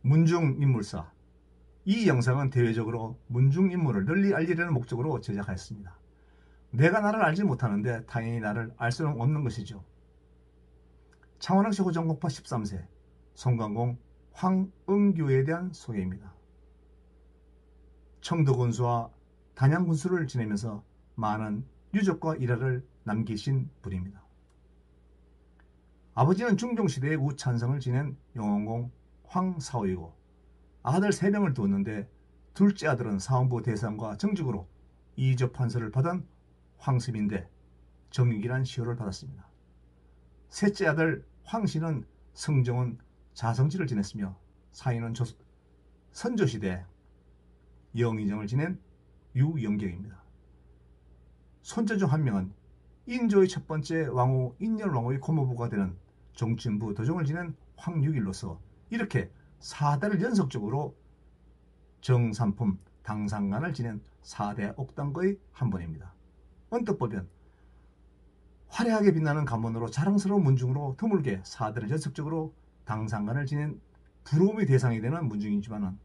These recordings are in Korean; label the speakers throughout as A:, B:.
A: 문중인물사. 이 영상은 대외적으로 문중인물을 널리 알리려는 목적으로 제작하였습니다. 내가 나를 알지 못하는데 당연히 나를 알 수는 없는 것이죠. 창원항시 호정공파 13세 송강공 황응규에 대한 소개입니다. 청도군수와 단양군수를 지내면서 많은 유적과 일화를 남기신 분입니다. 아버지는 중종시대의 우찬성을 지낸 영원공 황사오이고 아들 3명을 두었는데 둘째 아들은 사원부 대상과 정직으로 이적판서를 받은 황습인데 정익이란 시호를 받았습니다. 셋째 아들 황씨는 성정은 자성지를 지냈으며 사위는 선조시대 영의정을 지낸 유영경입니다. 손자 중 한 명은 인조의 첫 번째 왕후 인열왕후의 고모부가 되는 종친부 도종을 지낸 황육일로서 이렇게 4대를 연속적으로 정삼품 당상관을 지낸 4대 옥당거의 한 분입니다. 언뜻 보면 화려하게 빛나는 가문으로 자랑스러운 문중으로 드물게 4대를 연속적으로 당상관을 지낸 부러움의 대상이 되는 문중이지만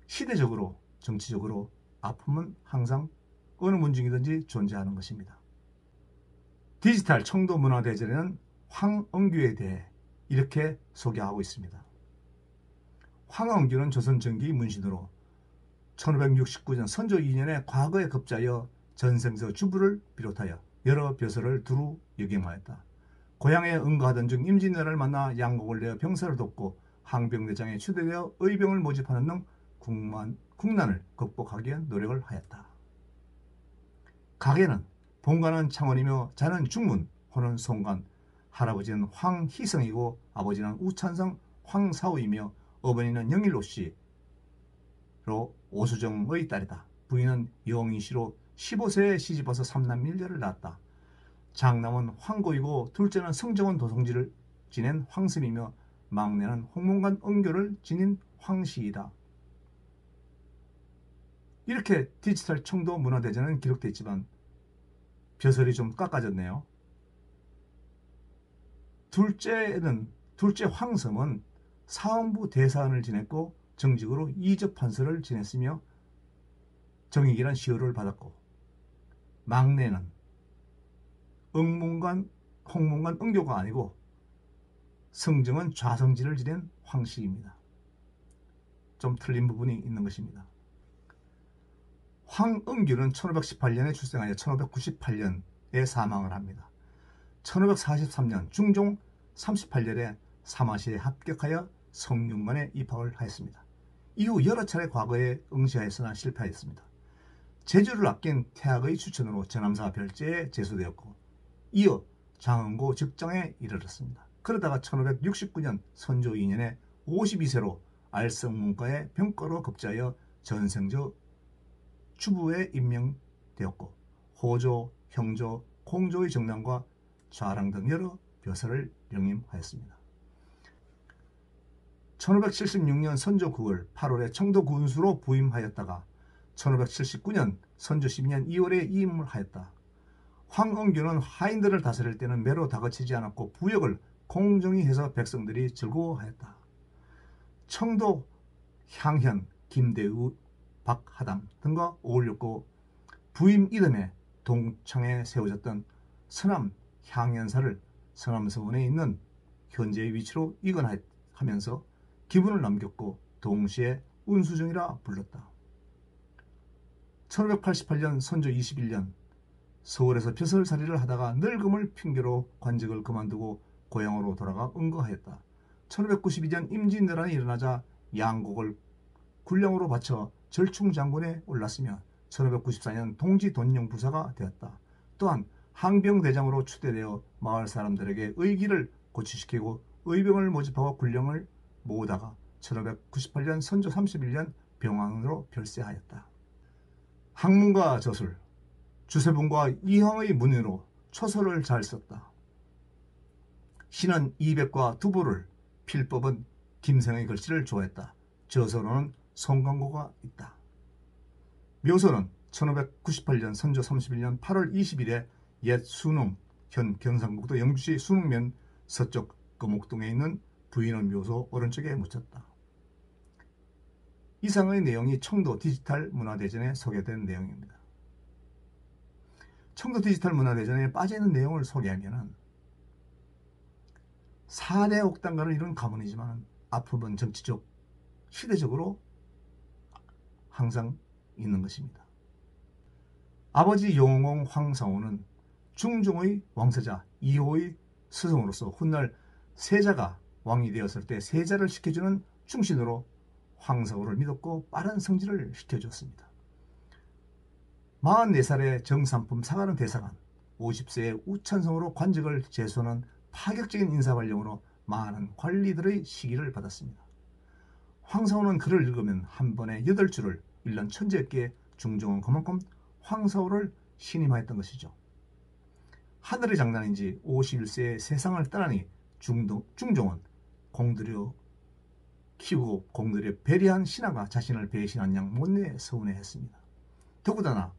A: 시대적으로 정치적으로 아픔은 항상 어느 문중이든지 존재하는 것입니다. 디지털 청도문화대전에는 황응규에 대해 이렇게 소개하고 있습니다. 황응규는 조선전기 문신으로 1569년 선조 2년에 과거에 급자하여 전생서 주부를 비롯하여 여러 벼슬을 두루 역임하였다. 고향에 응거하던 중 임진왜란을 만나 양곡을 내어 병사를 돕고 항병대장에 추대되어 의병을 모집하는 등 국난을 극복하기 위한 노력을 하였다. 가계는 본가는 창원이며 자는 중문, 호는 송간, 할아버지는 황희성이고 아버지는 우찬성 황사오이며 어머니는 영일로씨로 오수정의 딸이다. 부인은 영희씨로 15세에 시집와서 3남 1녀를 낳았다. 장남은 황고이고 둘째는 성정원 도성지를 지낸 황슴이며 막내는 홍문관 은교를 지닌 황씨이다. 이렇게 디지털 청도 문화대전은 기록되어 있지만 벼슬이 좀 깎아졌네요. 둘째 황섬은 사원부 대사관을 지냈고 정직으로 이적판서를 지냈으며 정익이란 시호를 받았고 막내는 홍문관 은교가 아니고 성정은 좌성지를 지낸 황씨입니다. 좀 틀린 부분이 있는 것입니다. 황응규는 1518년에 출생하여 1598년에 사망을 합니다. 1543년 중종 38년에 사마시에 합격하여 성균관에 입학을 하였습니다. 이후 여러 차례 과거에 응시하였으나 실패하였습니다. 재주를 아낀 태학의 추천으로 전함사 별제에 제수되었고 이어 장흥고 직장에 이르렀습니다. 그러다가 1569년 선조 2년에 52세로 알성문과에 병과로 급제하여 전생조 주부에 임명되었고 호조, 형조, 공조의 정남과 좌랑 등 여러 벼슬을 영임하였습니다. 1576년 선조 9월 8월에 청도 군수로 부임하였다가 1579년 선조 12년 2월에 이임을 하였다. 황응규는 하인들을 다스릴 때는 매로 다그치지 않았고 부역을 공정히 해서 백성들이 즐거워하였다. 청도 향현, 김대우, 박하담 등과 어울렸고 부임 이듬해 동창에 세워졌던 서남 향연사를 서남서원에 있는 현재의 위치로 이관하면서 기분을 남겼고 동시에 운수정이라 불렀다. 1588년 선조 21년 서울에서 벼슬살이를 하다가 늙음을 핑계로 관직을 그만두고 고향으로 돌아가 응거하였다. 1592년 임진왜란이 일어나자 양곡을 군량으로 바쳐 절충장군에 올랐으며 1594년 동지돈령부사가 되었다. 또한 항병대장으로 추대되어 마을 사람들에게 의기를 고취시키고 의병을 모집하고 군령을 모으다가 1598년 선조 31년 병왕으로 별세하였다. 학문과 저술, 주세분과 이황의 문의로 초서를 잘 썼다. 시는 이백과 두부를, 필법은 김생의 글씨를 좋아했다. 저서로는 송강고가 있다. 묘소는 1598년 선조 31년 8월 20일에 옛 순흥, 현 경상북도 영주시 순흥면 서쪽 금옥동에 있는 부인원 묘소 오른쪽에 묻혔다. 이상의 내용이 청도 디지털 문화대전에 소개된 내용입니다. 청도 디지털 문화대전에 빠져있는 내용을 소개하면 4대 옥당가를 이룬 가문이지만 아픔은 정치적, 시대적으로 항상 있는 것입니다. 아버지 용홍 황상우는 중종의 왕세자 2호의 스승으로서 훗날 세자가 왕이 되었을 때 세자를 시켜주는 충신으로 황상우를 믿었고 빠른 성질을 시켜주었습니다. 44살의 정삼품 사가는 대사관, 50세의 우찬성으로 관직을 제수하는 파격적인 인사발령으로 많은 관리들의 시기를 받았습니다. 황상우는 글을 읽으면 한 번에 8줄을 읽는 천재였기에 중종은 그만큼 황상우를 신임하였던 것이죠. 하늘의 장난인지 51세에 세상을 떠나니 중종은 공들여 키우고 공들여 배려한 신하가 자신을 배신한 양 못내 서운해했습니다. 더구나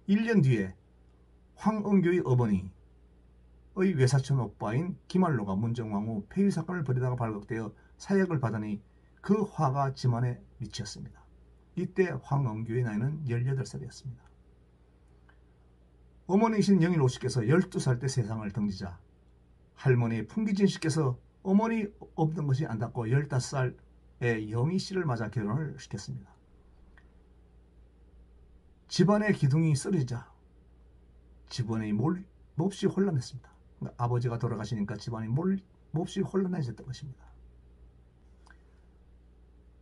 A: 1년 뒤에 황은교의 어머니의 외사촌 오빠인 김알로가 문정왕후 폐위 사건을 벌이다가 발각되어 사역을 받으니 그 화가 집안에 미쳤습니다. 이때 황은교의 나이는 18살이었습니다. 어머니이신 영일오 씨께서 12살 때 세상을 등지자 할머니 풍기진 씨께서 어머니 없던 것이 안타고 15살에 영희 씨를 맞아 결혼을 시켰습니다. 집안의 기둥이 쓰러지자 집안이 몹시 혼란했습니다. 그러니까 아버지가 돌아가시니까 집안이 몹시 혼란해졌던 것입니다.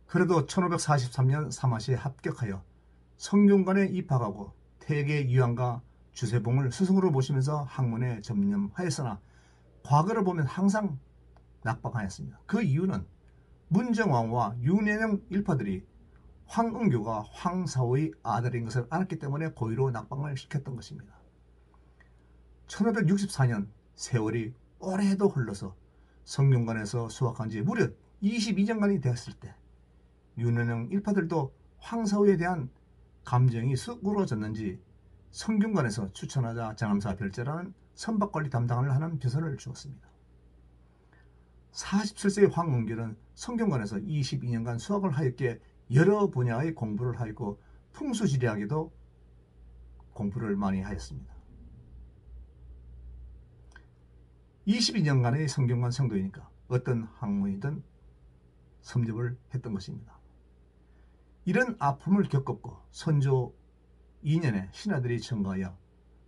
A: 그래도 1543년 사마시에 합격하여 성균관에 입학하고 태계 유양가 주세봉을 스승으로 모시면서 학문에 전념하였으나 과거를 보면 항상 낙방하였습니다. 그 이유는 문정왕후와 윤현영 일파들이 황은교가 황사후의 아들인 것을 알았기 때문에 고의로 낙방을 시켰던 것입니다. 1564년 세월이 오래도 흘러서 성균관에서 수학한 지 무려 22년간이 되었을 때 윤현영 일파들도 황사후에 대한 감정이 쑥으로졌는지 성균관에서 추천하자 장암사 별제라는 선박관리 담당을 하는 벼슬을 주었습니다. 47세의 황은교는 성균관에서 22년간 수학을 하였기에 여러 분야의 공부를 하였고 풍수지리학에도 공부를 많이 하였습니다. 22년간의 성균관 성도이니까 어떤 학문이든 섭렵을 했던 것입니다. 이런 아픔을 겪었고 선조 2년에 신하들이 청구하여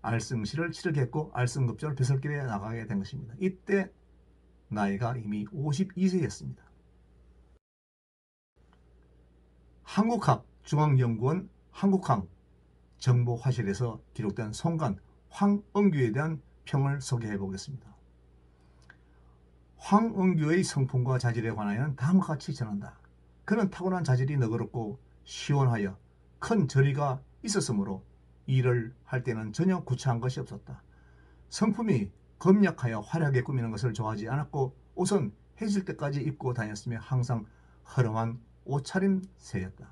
A: 알승시를 치르게 했고 알승급제로 벼슬길에 나가게 된 것입니다. 이때 나이가 이미 52세였습니다. 한국학 중앙연구원 한국학 정보화실에서 기록된 송간 황은규에 대한 평을 소개해 보겠습니다. 황은규의 성품과 자질에 관하여는 다음과 같이 전한다. 그는 타고난 자질이 너그럽고 시원하여 큰 저리가 있었으므로 일을 할 때는 전혀 구차한 것이 없었다. 성품이 검약하여 화려하게 꾸미는 것을 좋아하지 않았고 옷은 해질 때까지 입고 다녔으며 항상 허름한 옷차림새였다.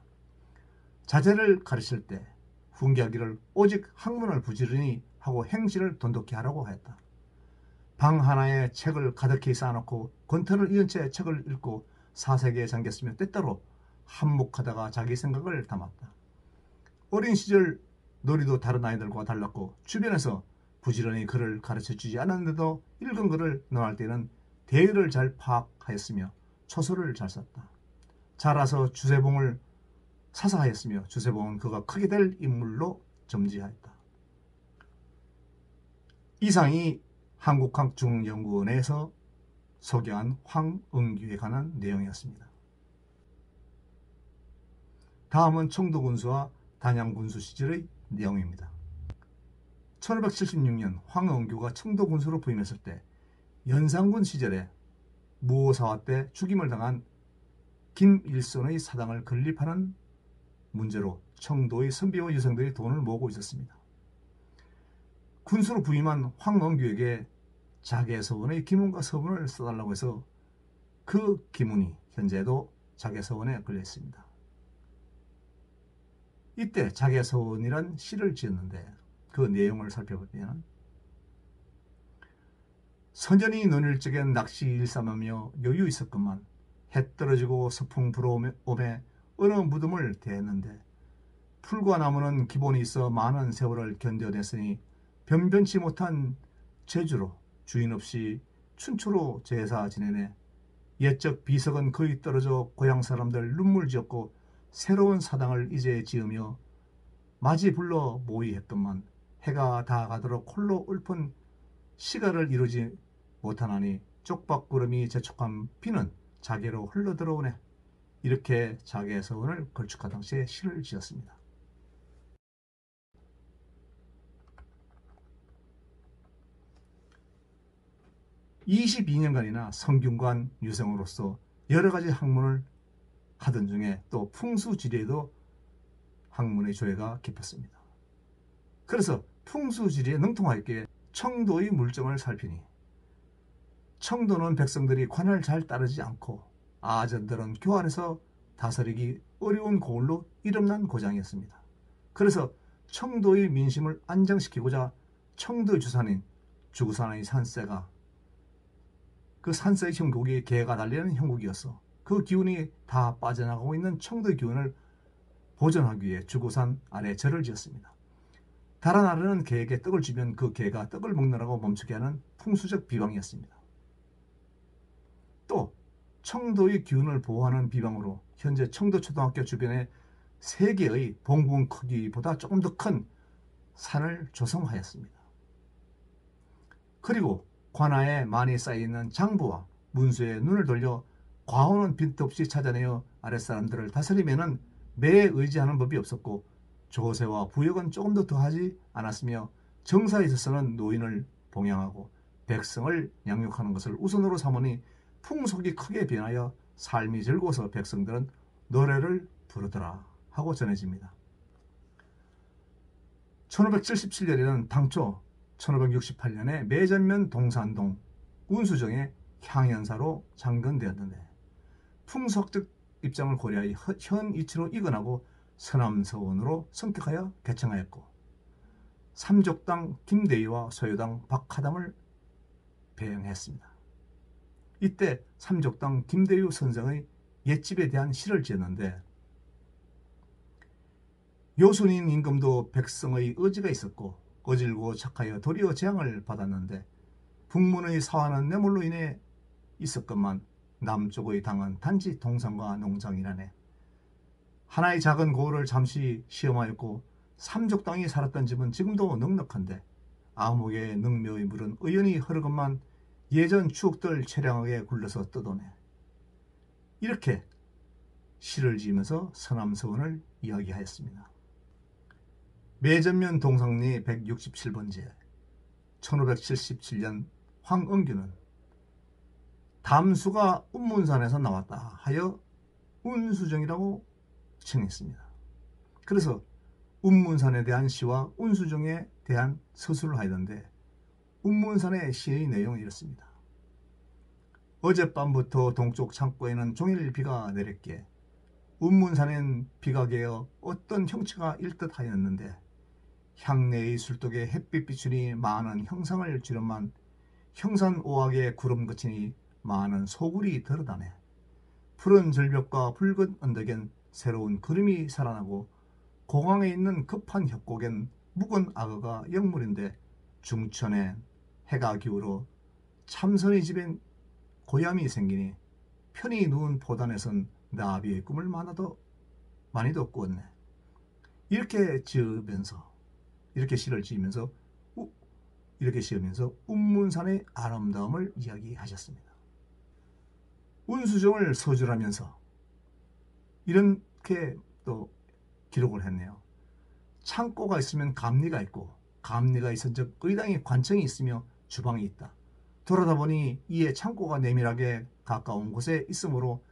A: 자제를 가르칠 때 훈계하기를 오직 학문을 부지런히 하고 행실을 돈독히 하라고 하였다. 방 하나에 책을 가득히 쌓아놓고 권터를 이은 채 책을 읽고 사색에 잠겼으며 때때로 한몫하다가 자기 생각을 담았다. 어린 시절 놀이도 다른 아이들과 달랐고 주변에서 부지런히 글을 가르쳐주지 않았는데도 읽은 글을 논할 때는 대의를 잘 파악하였으며 초소를 잘 썼다. 자라서 주세봉을 사사하였으며 주세봉은 그가 크게 될 인물로 점지하였다. 이상이 한국학중앙연구원에서 소개한 황은규에 관한 내용이었습니다. 다음은 청도군수와 단양군수 시절의 내용입니다. 1576년 황은규가 청도군수로 부임했을 때 연산군 시절에 무오사화 때 죽임을 당한 김일손의 사당을 건립하는 문제로 청도의 선비와 유생들이 돈을 모으고 있었습니다. 군수로 부임한 황은규에게 자개서원의 기문과 서문을 써달라고 해서 그 기문이 현재도 자개서원에 걸려있습니다. 이때 자개서원이란 시를 지었는데 그 내용을 살펴보면 선전이 논일 적엔 낚시 일삼하며 여유 있었건만 해 떨어지고 서풍 불어오매 어느 무덤을 대했는데 풀과 나무는 기본이 있어 많은 세월을 견뎌냈으니 변변치 못한 재주로 주인 없이 춘초로 제사 지내네. 옛적 비석은 거의 떨어져 고향 사람들 눈물 지었고 새로운 사당을 이제 지으며 맞이 불러 모의했건만 해가 다 가도록 홀로 읊은 시가를 이루지 못하나니 쪽박구름이 재촉한 비는 자개로 흘러들어오네. 이렇게 자개의 서원을 걸쭉한 당시에 시를 지었습니다. 22년간이나 성균관 유생으로서 여러 가지 학문을 하던 중에 또 풍수지리에도 학문의 조예가 깊었습니다. 그래서 풍수지리에 능통하였기에 청도의 물정을 살피니 청도는 백성들이 관을 잘 따르지 않고 아전들은 교활해서 다스리기 어려운 고을로 이름난 고장이었습니다. 그래서 청도의 민심을 안정시키고자 청도 주산인 주구산의 산세가 그 산세의 형국이 개가 달리는 형국이었어. 그 기운이 다 빠져나가고 있는 청도의 기운을 보존하기 위해 주구산 아래 절을 지었습니다. 달아나르는 개에게 떡을 주면 그 개가 떡을 먹느라고 멈추게 하는 풍수적 비방이었습니다. 또 청도의 기운을 보호하는 비방으로 현재 청도초등학교 주변에 3개의 봉분 크기보다 조금 더 큰 산을 조성하였습니다. 그리고 관아에 많이 쌓여있는 장부와 문수에 눈을 돌려 과오는 빈틈 없이 찾아내어 아랫사람들을 다스리면은 매에 의지하는 법이 없었고 조세와 부역은 조금 더 더하지 않았으며 정사에 있어서는 노인을 봉양하고 백성을 양육하는 것을 우선으로 삼으니 풍속이 크게 변하여 삶이 즐거워서 백성들은 노래를 부르더라 하고 전해집니다. 1577년에는 당초 1568년에 매전면 동산동 운수정의 향연사로 창건되었는데 풍속적 입장을 고려하여 현 이치로 이건하고 서남서원으로 성격하여 개청하였고 삼족당 김대희와 소요당 박하담을 배양했습니다. 이때 삼족당 김대희 선생의 옛집에 대한 시를 지었는데 요순인 임금도 백성의 의지가 있었고 거질고 착하여 도리어 재앙을 받았는데 북문의 사화는 뇌물로 인해 있었건만 남쪽의 당은 단지 동산과 농장이라네. 하나의 작은 고을을 잠시 시험하였고 삼족당이 살았던 집은 지금도 넉넉한데 암흑의 능묘의 물은 의연히 흐르건만 예전 추억들 채량하게 굴러서 떠도네. 이렇게 시를 지으면서 서남서원을 이야기하였습니다. 매전면 동상리 167번지에 1577년 황은규는 담수가 운문산에서 나왔다 하여 운수정이라고 칭했습니다. 그래서 운문산에 대한 시와 운수정에 대한 서술을 하였는데 운문산의 시의 내용은 이렇습니다. 어젯밤부터 동쪽 창고에는 종일 비가 내렸기에 운문산엔 비가 개어 어떤 형체가 일듯 하였는데 향내의 술독에 햇빛 비추니 많은 형상을 주련만 형산 오악에 구름 그치니 많은 소굴이 들어다네. 푸른 절벽과 붉은 언덕엔 새로운 구름이 살아나고 공항에 있는 급한 협곡엔 묵은 악어가 영물인데 중천에 해가 기울어 참선의 집엔 고얌이 생기니 편히 누운 포단에선 나비의 꿈을 많이도 꾸었네. 이렇게 시를 지으면서 운문산의 아름다움을 이야기하셨습니다. 운수정을 서술하면서 이렇게 또 기록을 했네요. 창고가 있으면 감리가 있고 감리가 있은즉 의당에 관청이 있으며 주방이 있다. 돌아다 보니 이에 창고가 내밀하게 가까운 곳에 있으므로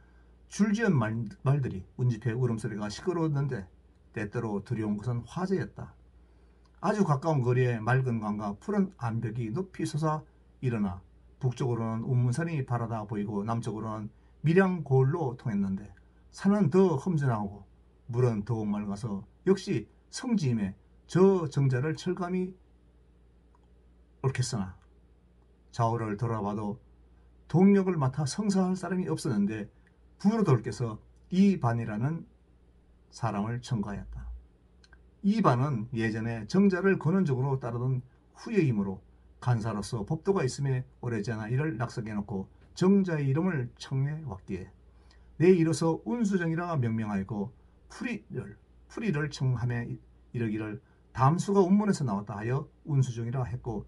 A: 줄지은 말들이 운집해 울음소리가 시끄러웠는데 때때로 두려운 것은 화재였다. 아주 가까운 거리에 맑은 강과 푸른 암벽이 높이 솟아 일어나 북쪽으로는 운문산이 바라다 보이고 남쪽으로는 밀양고을로 통했는데 산은 더 험준하고 물은 더욱 맑아서 역시 성지임에 저 정자를 철감이 옳겠으나 좌우를 돌아봐도 동력을 맡아 성사할 사람이 없었는데 부르돌께서 이 반이라는 사람을 청구하였다. 이 반은 예전에 정자를 근원적으로 따르던 후예이므로 간사로서 법도가 있음에 오래지 않아 이를 낙석해놓고 정자의 이름을 청해 왔기에 내 이로서 운수정이라 명명하였고 풀이를 청함에 이르기를 담수가 운문에서 나왔다 하여 운수정이라 했고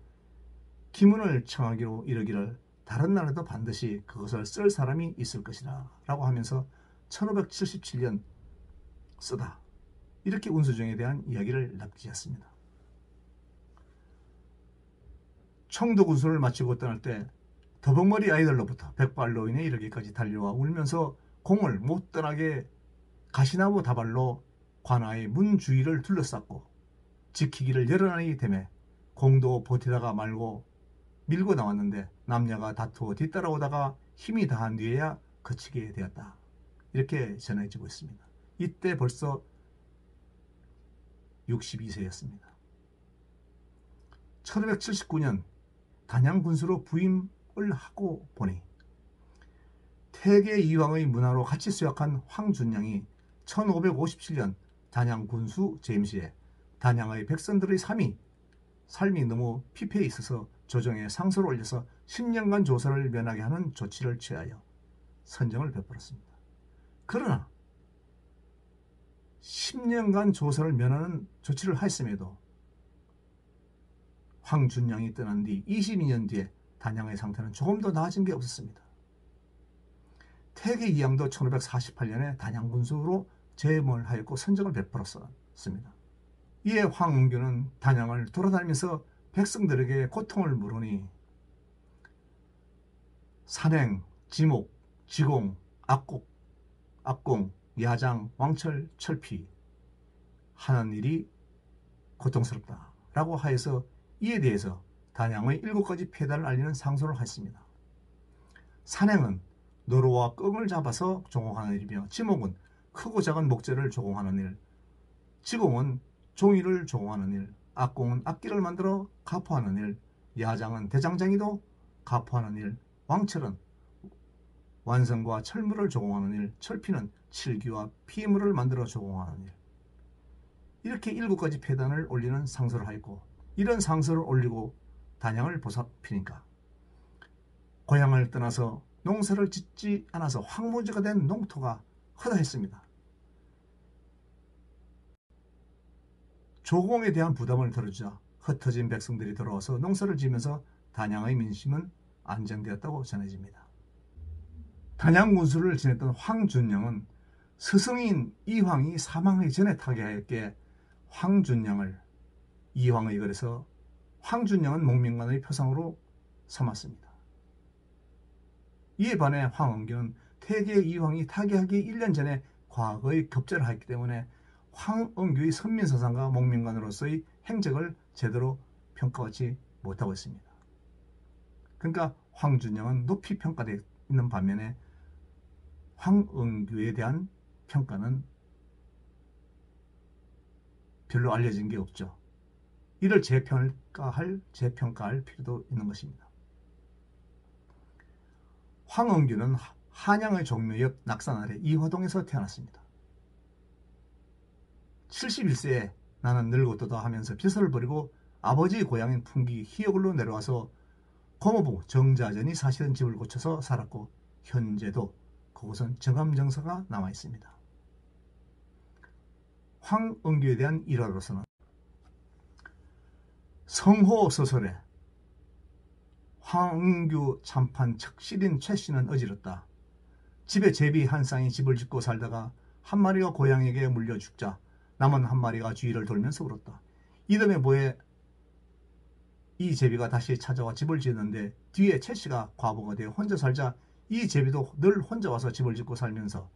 A: 기문을 청하기로 이르기를 다른 나라도 반드시 그것을 쓸 사람이 있을 것이라 라고 하면서 1577년 쓰다. 이렇게 운수정에 대한 이야기를 남기셨습니다. 청도군수를 마치고 떠날 때 더벅머리 아이들로부터 백발노인에 이르기까지 달려와 울면서 공을 못 떠나게 가시나무 다발로 관아의 문 주위를 둘러쌌고 지키기를 여러 날이 되매 공도 버티다가 말고 밀고 나왔는데 남녀가 다투어 뒤따라오다가 힘이 다한 뒤에야 그치게 되었다. 이렇게 전해지고 있습니다. 이때 벌써 62세였습니다. 1579년 단양군수로 부임을 하고 보니 태계 이황의 문화로 같이 수약한 황준양이 1557년 단양군수 재임시에 단양의 백성들의 삶이 너무 피폐해 있어서 조정에 상소를 올려서 10년간 조사를 면하게 하는 조치를 취하여 선정을 베풀었습니다. 그러나 10년간 조사를 면하는 조치를 하였음에도 황준양이 떠난 뒤 22년 뒤에 단양의 상태는 조금도 나아진 게 없었습니다. 태계 이황도 1548년에 단양군수로 재임을 하였고 선정을 베풀었습니다. 이에 황은규는 단양을 돌아다니면서 백성들에게 고통을 물으니 산행, 지목, 지공, 악공, 야장, 왕철, 철피 하는 일이 고통스럽다 라고 하여서 이에 대해서 단양의 7가지 폐단을 알리는 상소를 했습니다. 산행은 노루와 끈을 잡아서 조공하는 일이며 지목은 크고 작은 목재를 조공하는 일, 지공은 종이를 조공하는 일, 악공은 악기를 만들어 가포하는 일, 야장은 대장장이도 가포하는 일, 왕철은 완성과 철물을 조공하는 일, 철피는 칠기와 피물을 만들어 조공하는 일. 이렇게 7가지 폐단을 올리는 상소를 하였고 이런 상소를 올리고 단양을 보살피니까 고향을 떠나서 농사를 짓지 않아서 황무지가 된 농토가 허다했습니다. 조공에 대한 부담을 덜어주자 흩어진 백성들이 돌아와서 농사를 지으면서 단양의 민심은 안정되었다고 전해집니다. 단양군수를 지냈던 황준영은 스승인 이황이 사망하기 전에 타계하였기에 황준영을 이황의 글에서 황준영은 목명관의 표상으로 삼았습니다. 이에 반해 황은규는 태계 이황이 타계하기 1년 전에 과거의 급제를 하였기 때문에 황은규의 선민사상과 목명관으로서의 행적을 제대로 평가받지 못하고 있습니다. 그러니까 황준영은 높이 평가되어 있는 반면에 황은규에 대한 평가는 별로 알려진 게 없죠. 이를 재평가할 필요도 있는 것입니다. 황은규는 한양의 종묘역 낙산 아래 이화동에서 태어났습니다. 71세에 나는 늙었도다 하면서 비서를 버리고 아버지의 고향인 풍기 희역을로 내려와서 고모부 정자전이 사시던 집을 고쳐서 살았고 현재도 그곳은 정암정서가 남아있습니다. 황은규에 대한 일화로서는 성호소설에 황은규 참판 척실인 최씨는 어지럽다. 집에 제비 한 쌍이 집을 짓고 살다가 한 마리가 고양이에게 물려 죽자 남은 한 마리가 주위를 돌면서 울었다. 이듬해 보에 이 제비가 다시 찾아와 집을 지었는데 뒤에 최씨가 과부가 되어 혼자 살자 이 제비도 늘 혼자 와서 집을 짓고 살면서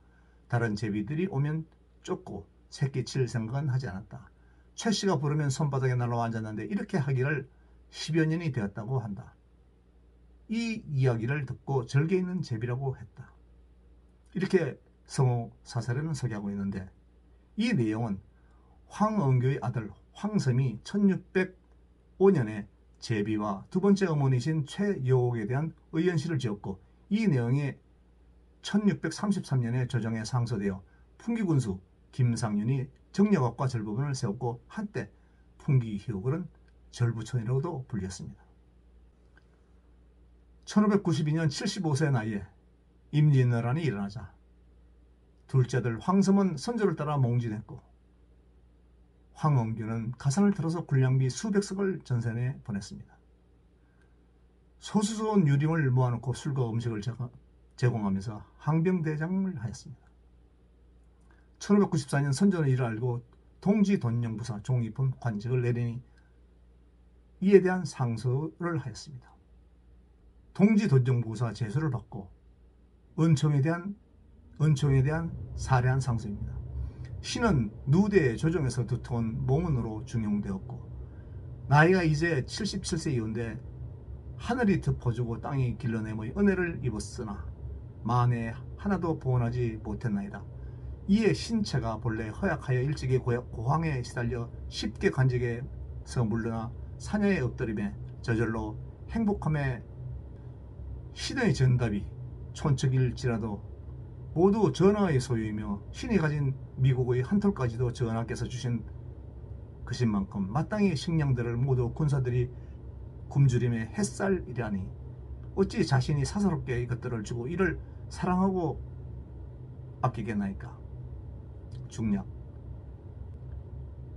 A: 다른 제비들이 오면 쫓고 새끼 칠 생각은 하지 않았다. 최씨가 부르면 손바닥에 날라와 앉았는데 이렇게 하기를 10여 년이 되었다고 한다. 이 이야기를 듣고 절개 있는 제비라고 했다. 이렇게 성호 사설에는 소개하고 있는데 이 내용은 황은규의 아들 황섬이 1605년에 제비와 두 번째 어머니신 최여옥에 대한 의연시를 지었고 이 내용이 1633년에 조정에 상소되어 풍기군수 김상윤이 정력학과 절부분을 세웠고 한때 풍기희옥은 절부촌이라고도 불렸습니다. 1592년 75세 나이에 임진왜란이 일어나자 둘째 아들 황섬은 선조를 따라 몽진했고 황원규는 가산을 틀어서 군량비 수백석을 전선에 보냈습니다. 소수스러운 유림을 모아놓고 술과 음식을 제공하면서 항병대장을 하였습니다. 1594년 선조는 이를 알고 동지돈영부사 종이품 관직을 내리니 이에 대한 상소를 하였습니다. 동지돈영부사 제소를 받고 은총에 대한 사례한 상소입니다. 신은 누대 조정에서 두터운 몽은으로 중용되었고 나이가 이제 77세 이후인데 하늘이 덮어주고 땅이 길러내의 은혜를 입었으나 만에 하나도 보원하지 못했나이다. 이에 신체가 본래 허약하여 일찍이 고황에 시달려 쉽게 관직에서 물러나 사냐에 엎드림에 저절로 행복함에 신의 전답이 촌척일지라도 모두 전하의 소유이며 신이 가진 미국의 한 톨까지도 전하께서 주신 것인 만큼 마땅히 식량들을 모두 군사들이 굶주림의 햇살이라니 어찌 자신이 사사롭게 이것들을 주고 이를 사랑하고 아끼겠나이까. 중략.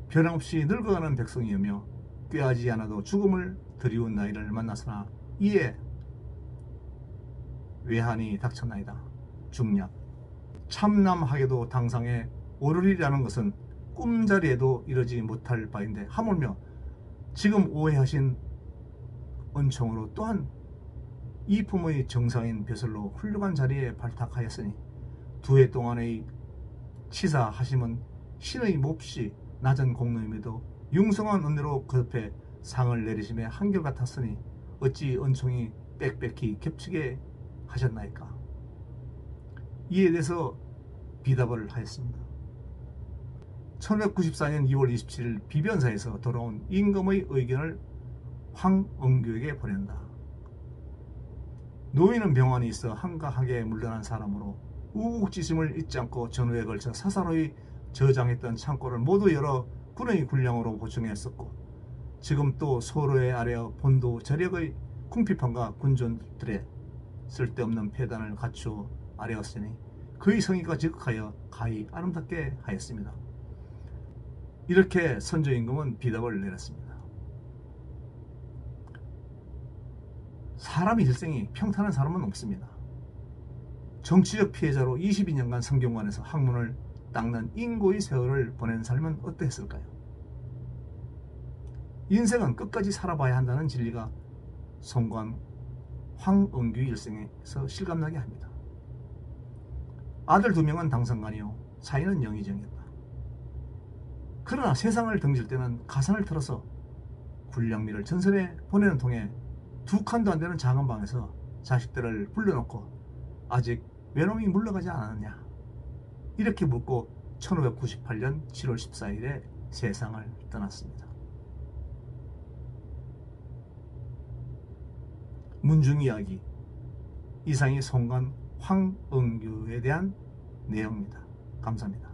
A: 변함없이 늙어가는 백성이며 꾀하지 않아도 죽음을 드리운 나이를 만났으나 이에 외한이 닥쳤나이다. 중략. 참남하게도 당상에 오르리라는 것은 꿈자리에도 이르지 못할 바인데 하물며 지금 오해하신 은총으로 또한 이 품의 정상인 벼슬로 훌륭한 자리에 발탁하였으니 두 해 동안의 치사하심은 신의 몹시 낮은 공로임에도 융성한 은혜로 그 옆에 상을 내리심에 한결같았으니 어찌 은총이 빽빽히 겹치게 하셨나이까. 이에 대해서 비답을 하였습니다. 1594년 2월 27일 비변사에서 돌아온 임금의 의견을 황은규에게 보낸다. 노인은 병환이 있어 한가하게 물러난 사람으로 우국지심을 잊지 않고 전후에 걸쳐 사사로이 저장했던 창고를 모두 열어 군의 군량으로 보충했었고 지금 또 소로에 아래어 본도 저력의 궁핍함과 군존들의 쓸데없는 폐단을 갖추어 아래었으니 그의 성의가 지극하여 가히 아름답게 하였습니다. 이렇게 선조임금은 비답을 내렸습니다. 사람의 일생이 평탄한 사람은 없습니다. 정치적 피해자로 22년간 성경관에서 학문을 닦는 인고의 세월을 보낸 삶은 어땠을까요? 인생은 끝까지 살아봐야 한다는 진리가 송관 황은규 일생에서 실감나게 합니다. 아들 2명은 당상관이요 사위는 영의정이었다. 그러나 세상을 등질 때는 가산을 틀어서 군량미를 전선에 보내는 통에 2칸도 안 되는 작은 방에서 자식들을 불러놓고 아직 외놈이 물러가지 않았느냐 이렇게 묻고 1598년 7월 14일에 세상을 떠났습니다. 문중이야기 이상이 송관 황은규에 대한 내용입니다. 감사합니다.